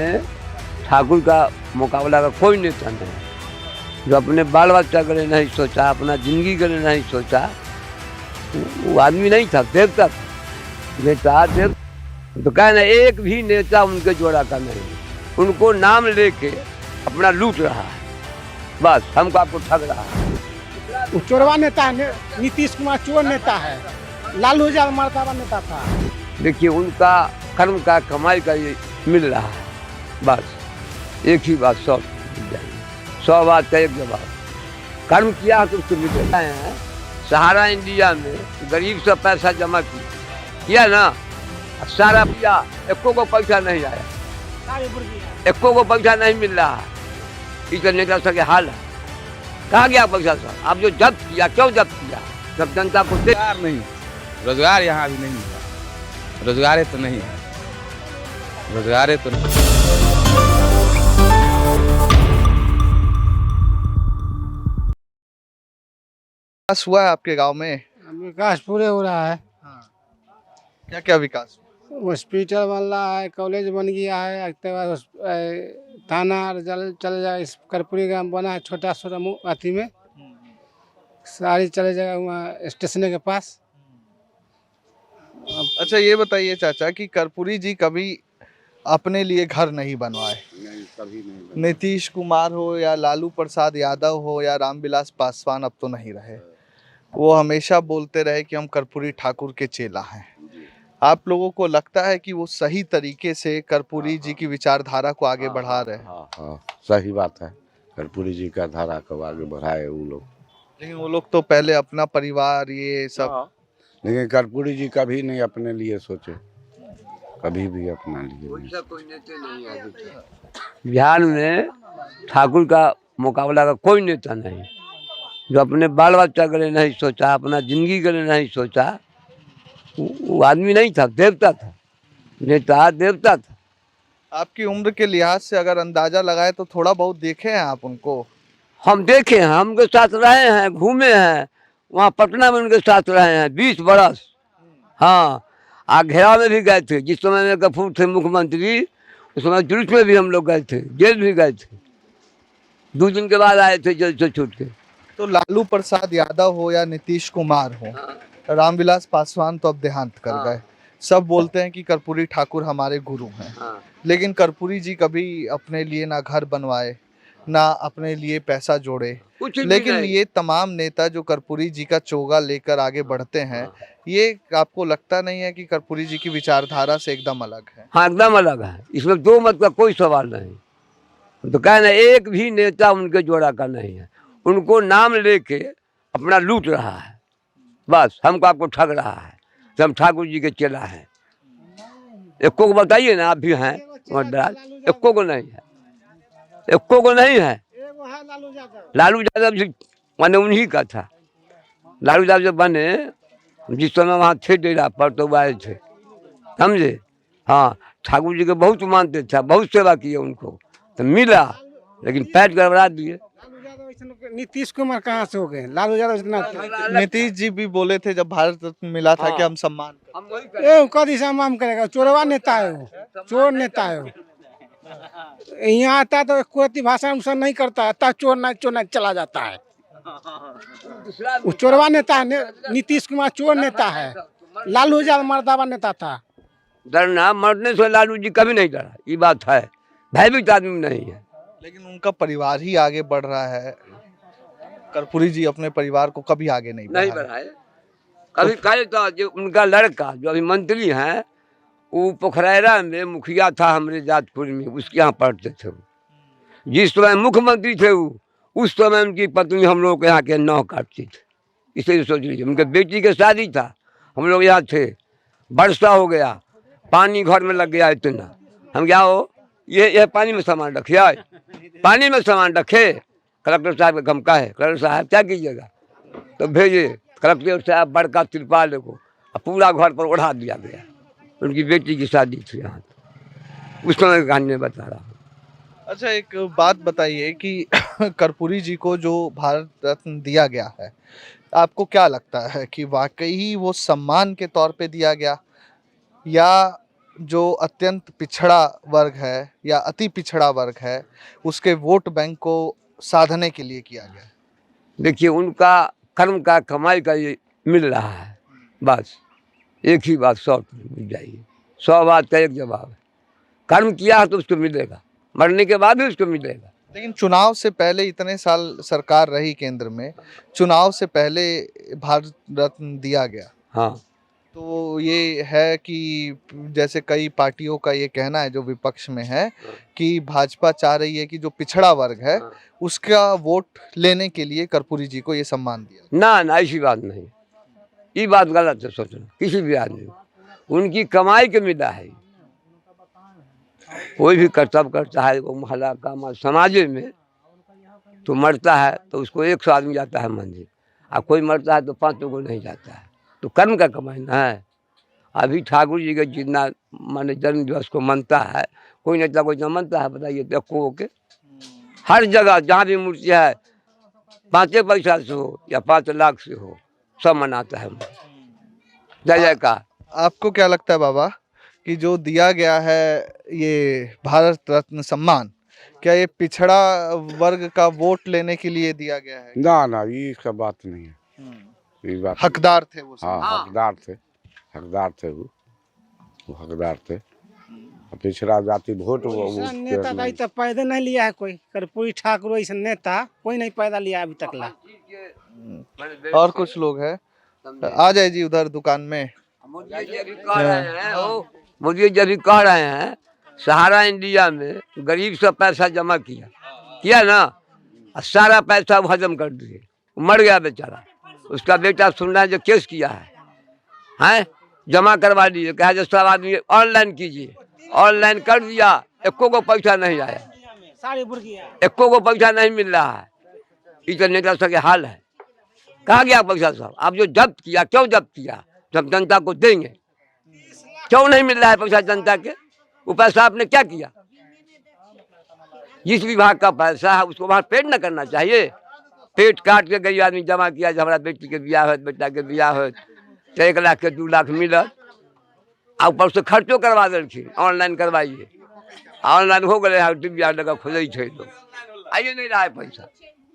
में ठाकुर का मुकाबला का कोई नेता नहीं। जो अपने बाल बच्चा के लिए नहीं सोचा, अपना जिंदगी के लिए नहीं सोचा, वो आदमी नहीं था, देवता था। नेता देव तो कहना एक भी नेता उनके जोड़ा का नहीं, उनको नाम लेके अपना लूट रहा है, बस हमको आपको ठग रहा है। चोरवा नेता है, नीतीश कुमार चोर नेता है, लालू यादव मर्दावा नेता था। देखिए उनका कर्म का कमाई का ये मिल रहा है, बस एक ही बात, 100 बात का एक जवाब। कर्म किया तो उसको मिल रहा है। सहारा इंडिया में गरीब से पैसा जमा किया ना, सारा किया, एको को पैसा नहीं आया, एको को पैसा नहीं मिल रहा है। इस नेता सबके हाल है, कहाँ गया पैसा सब? आप जो जब्त किया, क्यों जब्त किया? जब जनता को रोजगार नहीं, रोजगार यहाँ अभी नहीं मिला, रोजगार तो नहीं है, रोजगार तो नहीं। विकास हुआ है आपके गांव में? विकास पूरे हो रहा है। क्या क्या विकास? हॉस्पिटल बन रहा है, कॉलेज बन गया है, उसके बाद थाना चले जाए, कर्पूरी ग्राम बना है, छोटा छोटा अथी में सारी चले जाएगा वहाँ स्टेशन के पास। अच्छा ये बताइए चाचा कि कर्पूरी जी कभी अपने लिए घर नहीं बनवाए? नहीं, कभी नहीं। नीतीश कुमार हो या लालू प्रसाद यादव हो या रामविलास पासवान अब तो नहीं रहे, वो हमेशा बोलते रहे कि हम कर्पूरी ठाकुर के चेला हैं। आप लोगों को लगता है कि वो सही तरीके से कर्पूरी जी की विचारधारा को आगे बढ़ा रहे हैं? हाँ, सही बात है, कर्पूरी जी का धारा को आगे बढ़ाए वो लोग। लेकिन वो लोग तो पहले अपना परिवार ये सब। लेकिन कर्पूरी जी कभी नहीं अपने लिए सोचे, कभी भी अपना लिए नहीं। कोई नेता नहीं है बिहार में, ठाकुर का मुकाबला का कोई नेता नहीं। जो अपने बाल बच्चा के लिए नहीं सोचा, अपना जिंदगी के लिए नहीं सोचा, वो आदमी नहीं था, देवता था। नेता देवता था। आपकी उम्र के लिहाज से अगर अंदाजा लगाए तो थोड़ा बहुत देखे हैं आप उनको? हम देखे हैं, हम उनके साथ रहे हैं, घूमे हैं, वहाँ पटना में उनके साथ रहे हैं 20 बरस। हाँ, घेरा में भी गए थे, जिस समय में गफूर थे मुख्यमंत्री, उस समय जुलूस में भी हम लोग गए थे, जेल भी गए थे। 2 दिन के बाद आए थे जेल से छूट के। तो लालू प्रसाद यादव हो या नीतीश कुमार हो, रामविलास पासवान तो अब देहांत कर गए, सब बोलते हैं कि कर्पूरी ठाकुर हमारे गुरु हैं। लेकिन कर्पूरी जी कभी अपने लिए ना घर बनवाए, ना अपने लिए पैसा जोड़े। लेकिन ये तमाम नेता जो कर्पूरी जी का चोगा लेकर आगे बढ़ते हैं, ये आपको लगता नहीं है कि कर्पूरी जी की विचारधारा से एकदम अलग है? हाँ, एकदम अलग है, इसमें दो मत का कोई सवाल नहीं। तो कहना एक भी नेता उनके जोड़ा का नहीं है, उनको नाम लेके अपना लूट रहा है, बस हमको आपको ठग रहा है। तो हम ठाकुर जी के चेला हैं। एको को बताइए ना, आप भी हैं, एको को नहीं है, एको को नहीं है। लालू यादव जी माने उन्हीं का था। लालू यादव जब बने, जिस समय वहाँ थे डेरा पर, तो आए थे, समझे? हाँ, ठाकुर जी के बहुत मानते थे, बहुत सेवा किए उनको, तो मिला, लेकिन पैट गड़बड़ा दिए। नीतीश कुमार कहाँ से हो गए? लालू यादव इतना। नीतीश जी भी बोले थे जब भारत रत्न मिला था कि हम सम्मान कभी सम्मान करेगा? चोरवा नेता है वो, चोर नेता है वो। यहाँ आता तो कोई भाषा उनसे नहीं करता है, चोर नहीं चला जाता है। वो चोरवा नेता है, नीतीश कुमार चोर नेता है, लालू यादव मर्दावा नेता था। डरना मरने से लालू जी कभी नहीं डरा, ये बात है, भयभीत आदमी नहीं है। लेकिन उनका परिवार ही आगे बढ़ रहा है, कर्पूरी जी अपने परिवार को कभी आगे नहीं बढ़ाए। कभी कहे तो जो उनका लड़का जो अभी मंत्री हैं, वो पोखरेरा में मुखिया था हमारे जाजपुर में, उसके यहाँ पढ़ते थे। वो जिस समय मुख्यमंत्री थे, वो उस समय उनकी पत्नी हम लोग के यहाँ के नौ काटती थी। इसलिए सोच लीजिए, उनके बेटी के शादी था, हम लोग यहाँ थे, वर्षा हो गया, पानी घर में लग गया इतना, हम क्या हो ये पानी में सामान रखिए, पानी में सामान रखे। कलेक्टर साहब का गमका है, कलेक्टर साहब क्या कीजिएगा, तो भेजे कलेक्टर साहब बड़का तिरपाल को, पूरा घर पर ओढ़ा दिया गया। उनकी बेटी की शादी थी यहाँ, उस समय कहानी में बता रहा हूँ। अच्छा एक बात बताइए कि कर्पूरी जी को जो भारत रत्न दिया गया है, आपको क्या लगता है कि वाकई ही वो सम्मान के तौर पे दिया गया, या जो अत्यंत पिछड़ा वर्ग है या अति पिछड़ा वर्ग है उसके वोट बैंक को साधने के लिए किया गया है? देखिए, उनका कर्म का कमाई का ये मिल रहा है, बस एक ही बात 100 मिल जाएगी। 100 बात का एक जवाब है, कर्म किया है तो उसको मिलेगा, मरने के बाद भी उसको मिलेगा। लेकिन चुनाव से पहले इतने साल सरकार रही केंद्र में, चुनाव से पहले भारत रत्न दिया गया। हाँ, तो ये है कि जैसे कई पार्टियों का ये कहना है जो विपक्ष में है कि भाजपा चाह रही है कि जो पिछड़ा वर्ग है उसका वोट लेने के लिए कर्पूरी जी को ये सम्मान दिया। ना ऐसी बात नहीं, ये बात गलत है सोचना किसी भी आदमी को। उनकी कमाई के मिला है, कोई भी कर्तव्य करता है वो मोहल्ला का समाज में तो मरता है तो उसको 100 आदमी जाता है मंदिर, और कोई मरता है तो 5 को नहीं जाता है, तो कर्म का कमाना है। अभी ठाकुर जी का जितना माने जन्म दिवस को मनता है, कोई नेता को न मनता है, बताइए देखो के हर जगह जहाँ भी मूर्ति है 5 पैसा से हो या 5 लाख से हो, सब मनाता है। जय जयकार। आपको क्या लगता है बाबा कि जो दिया गया है ये भारत रत्न सम्मान, क्या ये पिछड़ा वर्ग का वोट लेने के लिए दिया गया है? ना ये इसका बात नहीं है, ये बात हकदार थे वो सब। हाँ, हकदार थे वो हकदार थे। पिछड़ा जाति वोट ऐसा नेता का तो पैदा नहीं लिया है कोई, कर्पूरी ठाकुर ऐसा नेता कोई नहीं पैदा लिया अभी तक ला। और कुछ लोग हैं, आ जाए जी उधर दुकान में। मोदी जी अभी कह रहे हैं सहारा इंडिया में गरीब से पैसा जमा किया ना, और सारा पैसा वो हजम कर दिए, मर गया बेचारा। उसका बेटा सुन रहा है जो केस किया है जमा करवा दिए, कहा जो सब आदमी ऑनलाइन कीजिए, ऑनलाइन कर दिया, एको को पैसा नहीं आया, एको को पैसा नहीं मिल रहा है। ये तो नेता सब के हाल है। कहाँ गया पैसा सब? आप जो जब्त किया, क्यों जब्त किया? जब जनता को देंगे, क्यों नहीं मिल रहा है पैसा जनता के? वो पैसा आपने क्या किया? जिस विभाग का पैसा है उसको वहाँ पेड न करना चाहिए। पेट काट के गरीब आदमी जमा किया, जब हमारा बेटी के ब्याह हो, बेटा के ब्याह हो, तो 1 लाख के 2 लाख मिलत, और ऊपर से खर्चो करवा देलखिन, ऑनलाइन करवाइए, ऑनलाइन हो गए, ब्याह लगा खोजे लोग, आइए नहीं रहा है पैसा।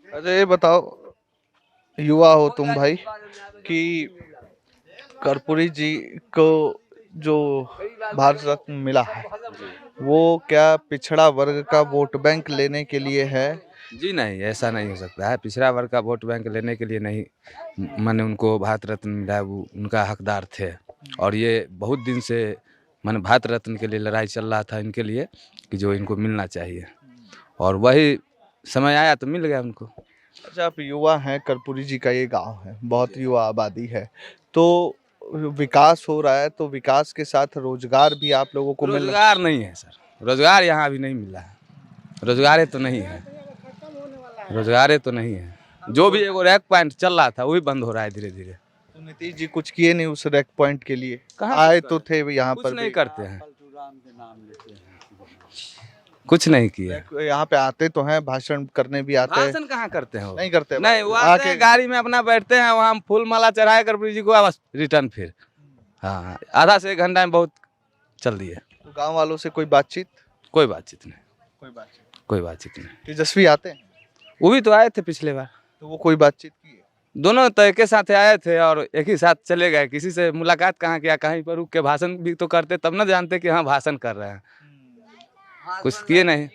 अच्छा ये बताओ, युवा हो तुम भाई, कि कर्पूरी जी को जो भारत रत्न मिला है वो क्या पिछड़ा वर्ग का वोट बैंक लेने के लिए है? जी नहीं, ऐसा नहीं हो सकता है। पिछड़ा वर्ग का वोट बैंक लेने के लिए नहीं, मैंने उनको भारत रत्न मिला, वो उनका हकदार थे। और ये बहुत दिन से मैंने भारत रत्न के लिए लड़ाई चल रहा था इनके लिए कि जो इनको मिलना चाहिए, और वही समय आया तो मिल गया उनको। अच्छा, आप युवा हैं, कर्पूरी जी का ये गांव है, बहुत युवा आबादी है, तो विकास हो रहा है, तो विकास के साथ रोजगार भी आप लोगों को मिल रहा है? रोजगार नहीं है सर, रोजगार यहाँ अभी नहीं मिला है, रोजगार तो नहीं है, रोजगार तो नहीं है। जो भी एगो रैक पॉइंट चल रहा था वही बंद हो रहा है धीरे धीरे। तो नीतीश जी कुछ किए नहीं उस रैक पॉइंट के लिए? कहाँ आए तो थे यहाँ कुछ पर नहीं भी। करते हैं, कुछ नहीं किया। यहाँ पे आते तो हैं, भाषण करने भी आते हैं। भाषण कहाँ करते हैं वो? नहीं करते? नहीं, वो आते हैं गाड़ी में अपना बैठते हैं, वहाँ फूल माला चढ़ाए कर्पूरी जी को, बस रिटर्न फिर। हाँ, आधा से 1 घंटा में बहुत चल दिए। तो गांव वालों से कोई बातचीत? कोई बातचीत नहीं, कोई बातचीत नहीं। तेजस्वी आते हैं वो भी तो आए थे पिछले बार, तो वो कोई बातचीत की? दोनों तो एक साथ आए थे और एक ही साथ चले गए। किसी से मुलाकात कहाँ किया? कहीं पर रुक के भाषण भी तो करते, तब ना जानते कि हाँ भाषण कर रहे हैं, कुछ किए नहीं।